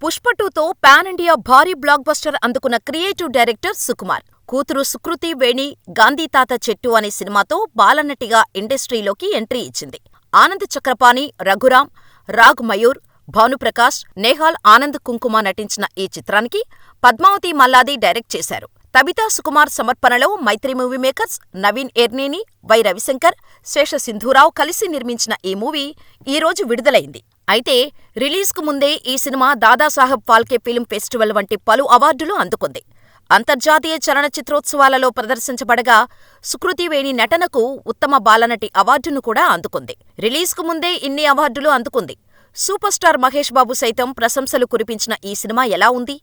పుష్ప 2తో pan India భారీ block buster అందుకున్న క్రియేటివ్ డైరెక్టర్ సుకుమార్. కూతురు సుకృతి వేణి గాంధీ తాత చెట్టు అనే సినిమాతో బాలనటిగా ఇండస్ట్రీలోకి ఎంట్రీ ఇచ్చింది. ఆనంద్ చక్రపాణి, రఘురామ్, రాగ్ మయూర్, భానుప్రకాష్, నేహాల్ ఆనంద్ కుంకుమ నటించిన ఈ చిత్రానికి పద్మావతి మల్లాది డైరెక్ట్ చేశారు. తబితా సుకుమార్ సమర్పణలో Mythri movie makers, Naveen Yerneni, Y Ravishankar, Sesha Sindhurao కలిసి నిర్మించిన ఈ మూవీ ఈరోజు విడుదలైంది. అయితే రిలీజ్కు ముందే ఈ cinema Dadasaheb Phalke film festival వంటి పలు అవార్డులు అందుకుంది. అంతర్జాతీయ చలనచిత్రోత్సవాలలో ప్రదర్శించబడగా సుకృతి వేణి నటనకు ఉత్తమ బాలనటి అవార్డును కూడా అందుకుంది. రిలీజ్కు ముందే ఇన్ని అవార్డులు అందుకుంది. సూపర్ స్టార్ మహేష్ బాబు సైతం ప్రశంసలు కురిపించిన ఈ సినిమా ఎలా ఉంది?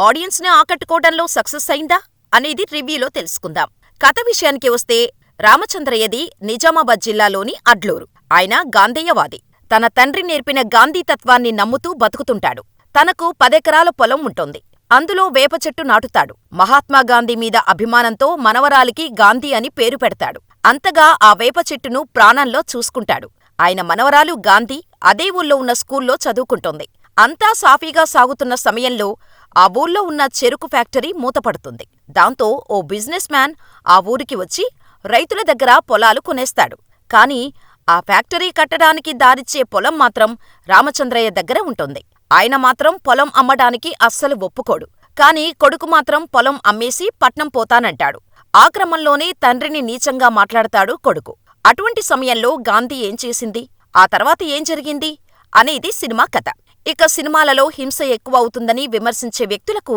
ఆడియన్స్ని ఆకట్టుకోవడంలో సక్సెస్ అయిందా అనేది రివ్యూలో తెలుసుకుందాం. కథ విషయానికి వస్తే రామచంద్రయ్యది నిజామాబాద్ జిల్లాలోని అడ్లూరు. ఆయన గాంధేయవాది. తన తండ్రి నేర్పిన గాంధీ తత్వాన్ని నమ్ముతూ బతుకుతుంటాడు. తనకు 10 ఎకరాల పొలం ఉంటుంది. అందులో వేప చెట్టు నాటుతాడు. మహాత్మాగాంధీ మీద అభిమానంతో మనవరాలికి గాంధీ అని పేరు పెడతాడు. అంతగా ఆ వేప చెట్టును ప్రాణంలో చూసుకుంటాడు. ఆయన మనవరాలు గాంధీ అదే ఊళ్ళో ఉన్న స్కూల్లో చదువుకుంటోంది. అంతా సాఫీగా సాగుతున్న సమయంలో ఆ ఊళ్ళో ఉన్న చెరుకు ఫ్యాక్టరీ మూతపడుతుంది. దాంతో ఓ బిజినెస్ మ్యాన్ ఆ ఊరికి వచ్చి రైతుల దగ్గర పొలాలు కొనేస్తాడు. కాని ఆ ఫ్యాక్టరీ కట్టడానికి దారిచ్చే పొలం మాత్రం రామచంద్రయ్య దగ్గర ఉంటుంది. ఆయన మాత్రం పొలం అమ్మడానికి అస్సలు ఒప్పుకోడు. కాని కొడుకు మాత్రం పొలం అమ్మేసి పట్నం పోతానంటాడు. ఆ క్రమంలోనే తండ్రిని నీచంగా మాట్లాడతాడు కొడుకు. అటువంటి సమయంలో గాంధీ ఏం చేసింది, ఆ తర్వాత ఏం జరిగింది అనేది సినిమా కథ. ఇక సినిమాలలో హింస ఎక్కువ అవుతుందని విమర్శించే వ్యక్తులకు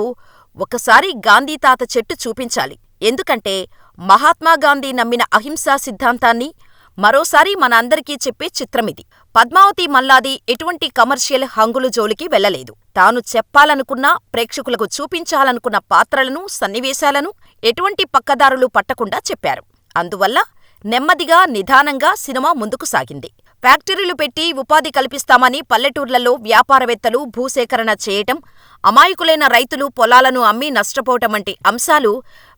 ఒకసారి గాంధీ తాత చెట్టు చూపించాలి. ఎందుకంటే మహాత్మాగాంధీ నమ్మిన అహింసా సిద్ధాంతాన్ని మరోసారి మన అందరికీ చెప్పే చిత్రమిది. పద్మావతి మల్లాది ఎటువంటి కమర్షియల్ హంగులు జోలికి వెళ్లలేదు. తాను చెప్పాలనుకున్న, ప్రేక్షకులకు చూపించాలనుకున్న పాత్రలను, సన్నివేశాలను ఎటువంటి పక్కదారులు పట్టకుండా చెప్పారు. అందువల్ల నెమ్మదిగా, నిదానంగా సినిమా ముందుకు సాగింది. ఫ్యాక్టరీలు పెట్టి ఉపాధి కల్పిస్తామని పల్లెటూర్లలో వ్యాపారవేత్తలు భూసేకరణ చేయటం, అమాయకులైన రైతులు పొలాలను అమ్మి నష్టపోవటం వంటి అంశాలు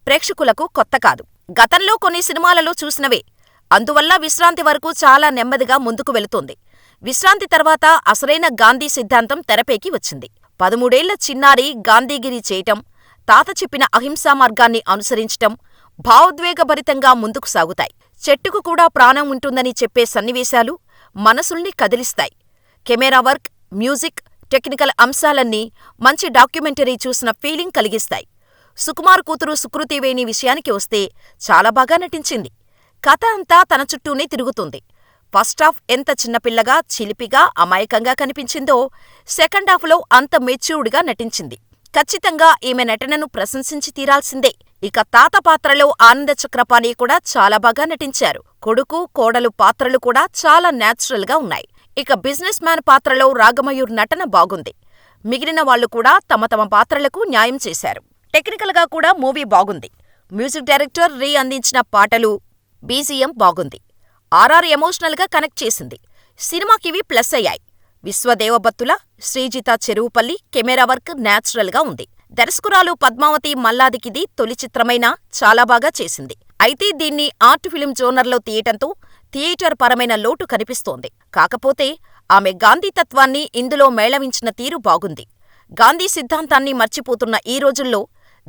ప్రేక్షకులకు కొత్త కాదు. గతంలో కొన్ని సినిమాలలో చూసినవే. అందువల్ల విశ్రాంతి వరకు చాలా నెమ్మదిగా ముందుకు వెళుతోంది. విశ్రాంతి తర్వాత అసలైన గాంధీ సిద్ధాంతం తెరపైకి వచ్చింది. 13 ఏళ్ల చిన్నారి గాంధీగిరి చేయటం, తాత చెప్పిన అహింసా మార్గాన్ని అనుసరించటం భావోద్వేగభరితంగా ముందుకు సాగుతాయి. చెట్టుకు కూడా ప్రాణం ఉంటుందని చెప్పే సన్నివేశాలు మనసుల్ని కదిలిస్తాయి. కెమెరా వర్క్, మ్యూజిక్, టెక్నికల్ అంశాలన్నీ మంచి డాక్యుమెంటరీ చూసిన ఫీలింగ్ కలిగిస్తాయి. సుకుమార్ కూతురు సుకృతి వేణి విషయానికి వస్తే చాలా బాగా నటించింది. కథ అంతా తన చుట్టూనే తిరుగుతుంది. ఫస్టాఫ్ ఎంత చిన్నపిల్లగా, చిలిపిగా, అమాయకంగా కనిపించిందో సెకండాఫ్లో అంత మెచ్యూర్డ్గా నటించింది. ఖచ్చితంగా ఈమె నటనను ప్రశంసించి తీరాల్సిందే. ఇక తాత పాత్రలో ఆనంద చక్రపాణి కూడా చాలా బాగా నటించారు. కొడుకు, కోడలు పాత్రలు కూడా చాలా న్యాచురల్గా ఉన్నాయి. ఇక బిజినెస్ మ్యాన్ పాత్రలో రాగమయూర్ నటన బాగుంది. మిగిలిన వాళ్లు కూడా తమ తమ పాత్రలకు న్యాయం చేశారు. టెక్నికల్గా కూడా మూవీ బాగుంది. మ్యూజిక్ డైరెక్టర్ రీ అందించిన పాటలు, బీజీఎం బాగుంది. ఆర్ఆర్ ఎమోషనల్గా కనెక్ట్ చేసింది. సినిమాకివి ప్లస్ అయ్యాయి. విశ్వదేవబత్తుల, శ్రీజిత చెరువుపల్లి కెమెరా వర్క్ న్యాచురల్గా ఉంది. దర్శకురాలు పద్మావతి మల్లాదికిది తొలి చిత్రమైనా చాలా బాగా చేసింది. అయితే దీన్ని ఆర్ట్ ఫిలిం జోనర్లో తీయటంతో థియేటర్ పరమైన లోటు కనిపిస్తోంది. కాకపోతే ఆమె గాంధీ తత్వాన్ని ఇందులో మేళవించిన తీరు బాగుంది. గాంధీ సిద్ధాంతాన్ని మర్చిపోతున్న ఈ రోజుల్లో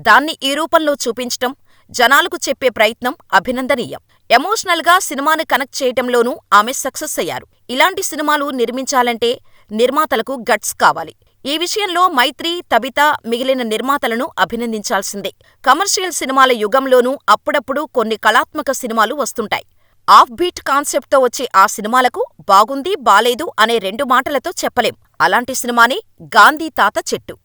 దాన్ని ఈ రూపంలో చూపించటం, జనాలకు చెప్పే ప్రయత్నం అభినందనీయం. ఎమోషనల్గా సినిమాని కనెక్ట్ చేయటంలోనూ ఆమె సక్సెస్ అయ్యారు. ఇలాంటి సినిమాలు నిర్మించాలంటే నిర్మాతలకు గట్స్ కావాలి. ఈ విషయంలో మైత్రి, తబిత మిగిలిన నిర్మాతలను అభినందించాల్సిందే. కమర్షియల్ సినిమాల యుగంలోనూ అప్పుడప్పుడు కొన్ని కళాత్మక సినిమాలు వస్తుంటాయి. ఆఫ్ బీట్ కాన్సెప్ట్తో వచ్చే ఆ సినిమాలకు బాగుంది, బాలేదు అనే 2 మాటలతో చెప్పలేం. అలాంటి సినిమానే గాంధీ తాత చెట్టు.